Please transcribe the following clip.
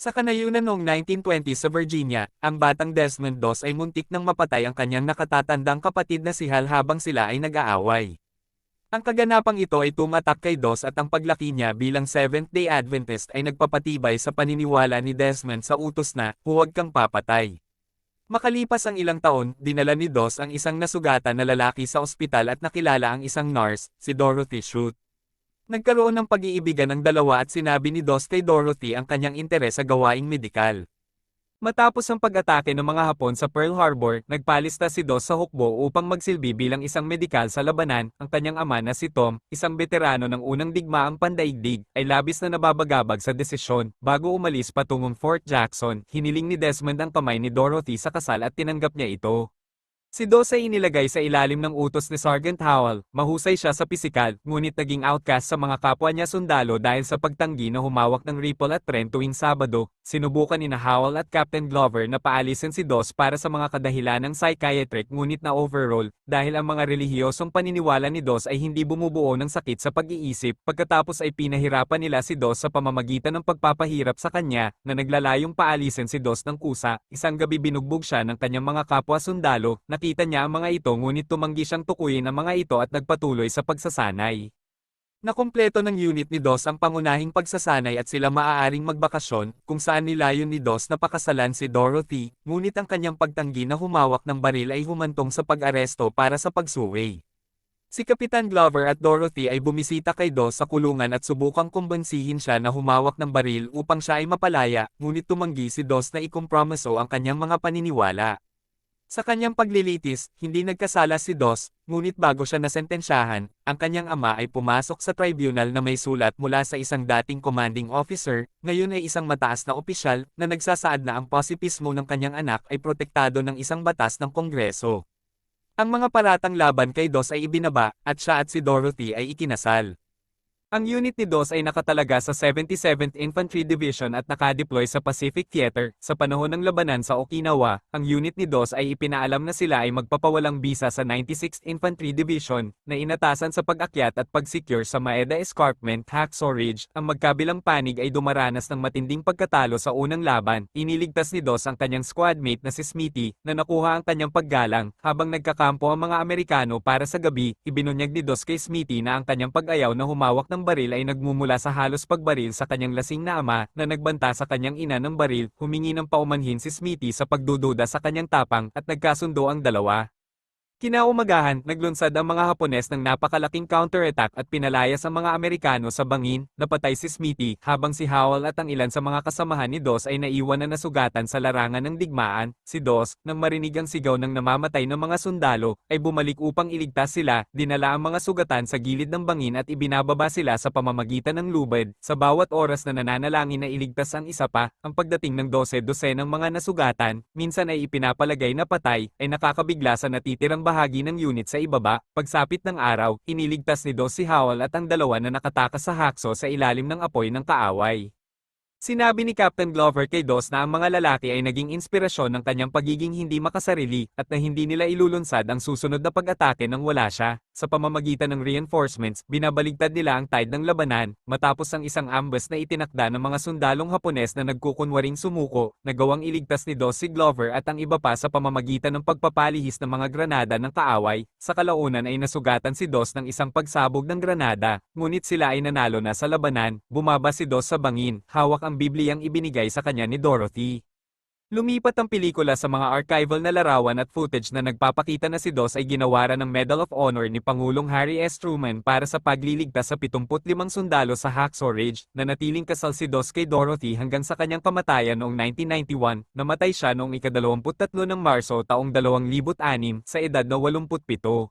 Sa kanayunan noong 1920 sa Virginia, ang batang Desmond Doss ay muntik nang mapatay ang kanyang nakatatandang kapatid na si Hal habang sila ay nag-aaway. Ang kaganapang ito ay tumatak kay Doss at ang paglaki niya bilang Seventh-day Adventist ay nagpapatibay sa paniniwala ni Desmond sa utos na, "Huwag kang papatay." Makalipas ang ilang taon, dinala ni Doss ang isang nasugatan na lalaki sa ospital at nakilala ang isang nurse, si Dorothy Shute. Nagkaroon ng pag-iibigan ng dalawa at sinabi ni Doss kay Dorothy ang kanyang interes sa gawaing medikal. Matapos ang pag-atake ng mga Hapon sa Pearl Harbor, nagpalista si Doss sa hukbo upang magsilbi bilang isang medikal sa labanan. Ang kanyang ama na si Tom, isang veterano ng unang digmaang pandaigdig, ay labis na nababagabag sa desisyon. Bago umalis patungong Fort Jackson, hiniling ni Desmond ang kamay ni Dorothy sa kasal at tinanggap niya ito. Si Doss ay inilagay sa ilalim ng utos ni Sergeant Howell. Mahusay siya sa pisikal, ngunit naging outcast sa mga kapwa niya sundalo dahil sa pagtanggi na humawak ng rifle at tren tuwing Sabado. Sinubukan ni Howell at Captain Glover na paalisin si Doss para sa mga kadahilanang psychiatric ngunit na overall, dahil ang mga relihiyosong paniniwala ni Doss ay hindi bumubuo ng sakit sa pag-iisip. Pagkatapos ay pinahirapan nila si Doss sa pamamagitan ng pagpapahirap sa kanya, na naglalayong paalisin si Doss ng kusa. Isang gabi binugbog siya ng kanyang mga kapwa sundalo. Nakita niya ang mga ito ngunit tumanggi siyang tukuyin ang mga ito at nagpatuloy sa pagsasanay. Nakumpleto ng unit ni Doss ang pangunahing pagsasanay at sila maaaring magbakasyon, kung saan nilayon ni Doss na pakasalan si Dorothy, ngunit ang kanyang pagtanggi na humawak ng baril ay humantong sa pag-aresto para sa pagsuway. Si Kapitan Glover at Dorothy ay bumisita kay Doss sa kulungan at subukang kumbansihin siya na humawak ng baril upang siya ay mapalaya, ngunit tumanggi si Doss na ikompromiso ang kanyang mga paniniwala. Sa kanyang paglilitis, hindi nagkasala si Doss, ngunit bago siya nasentensyahan, ang kanyang ama ay pumasok sa tribunal na may sulat mula sa isang dating commanding officer, ngayon ay isang mataas na opisyal, na nagsasaad na ang pasipismo ng kanyang anak ay protektado ng isang batas ng Kongreso. Ang mga paratang laban kay Doss ay ibinaba, at siya at si Dorothy ay ikinasal. Ang unit ni Doss ay nakatalaga sa 77th Infantry Division at nakadeploy sa Pacific Theater. Sa panahon ng labanan sa Okinawa, ang unit ni Doss ay ipinaalam na sila ay magpapawalang bisa sa 96th Infantry Division, na inatasan sa pag-akyat at pag-secure sa Maeda Escarpment, Hacksaw Ridge. Ang magkabilang panig ay dumaranas ng matinding pagkatalo sa unang laban. Iniligtas ni Doss ang kanyang squadmate na si Smithy, na nakuha ang kanyang paggalang. Habang nagkakampo ang mga Amerikano para sa gabi, ibinunyag ni Doss kay Smithy na ang kanyang pag-ayaw na humawak ng baril ay nagmumula sa halos pagbaril sa kanyang lasing na ama, na nagbanta sa kanyang ina ng baril. Humingi ng paumanhin si Smithy sa pagdududa sa kanyang tapang, at nagkasundo ang dalawa. Kinaumagahan, naglunsad ang mga Hapones ng napakalaking counterattack at pinalayas ang mga Amerikano sa bangin. Napatay si Smithy, habang si Howell at ang ilan sa mga kasamahan ni Doss ay naiwan na nasugatan sa larangan ng digmaan. Si Doss, nang marinig ang sigaw ng namamatay ng mga sundalo, ay bumalik upang iligtas sila. Dinala ang mga sugatan sa gilid ng bangin at ibinababa sila sa pamamagitan ng lubid. Sa bawat oras na nananalangin na iligtas ang isa pa, ang pagdating ng 12 ng mga nasugatan, minsan ay ipinapalagay na patay, ay nakakabigla sa natitirang bahagi ng unit sa ibaba. Pagsapit ng araw, iniligtas ni Doss si Howell at ang dalawa na nakatakas sa hakso sa ilalim ng apoy ng kaaway. Sinabi ni Captain Glover kay Doss na ang mga lalaki ay naging inspirasyon ng kanyang pagiging hindi makasarili, at na hindi nila ilulunsad ang susunod na pag-atake nang wala siya. Sa pamamagitan ng reinforcements, binabaligtad nila ang tide ng labanan. Matapos ang isang ambush na itinakda ng mga sundalong Hapones na nagkukunwaring sumuko, nagawang iligtas ni Doss si Glover at ang iba pa sa pamamagitan ng pagpapalihis ng mga granada ng kaaway. Sa kalaunan ay nasugatan si Doss ng isang pagsabog ng granada, ngunit sila ay nanalo na sa labanan. Bumaba si Doss sa bangin, hawak ang Bibliyang ibinigay sa kanya ni Dorothy. Lumipat ang pelikula sa mga archival na larawan at footage na nagpapakita na si Doss ay ginawaran ng Medal of Honor ni Pangulong Harry S. Truman para sa pagliligtas sa 75 sundalo sa Hacksaw Ridge. Nanatiling kasal si Doss kay Dorothy hanggang sa kanyang kamatayan noong 1991. Namatay siya noong ika-23 ng Marso taong 2006 sa edad na 87.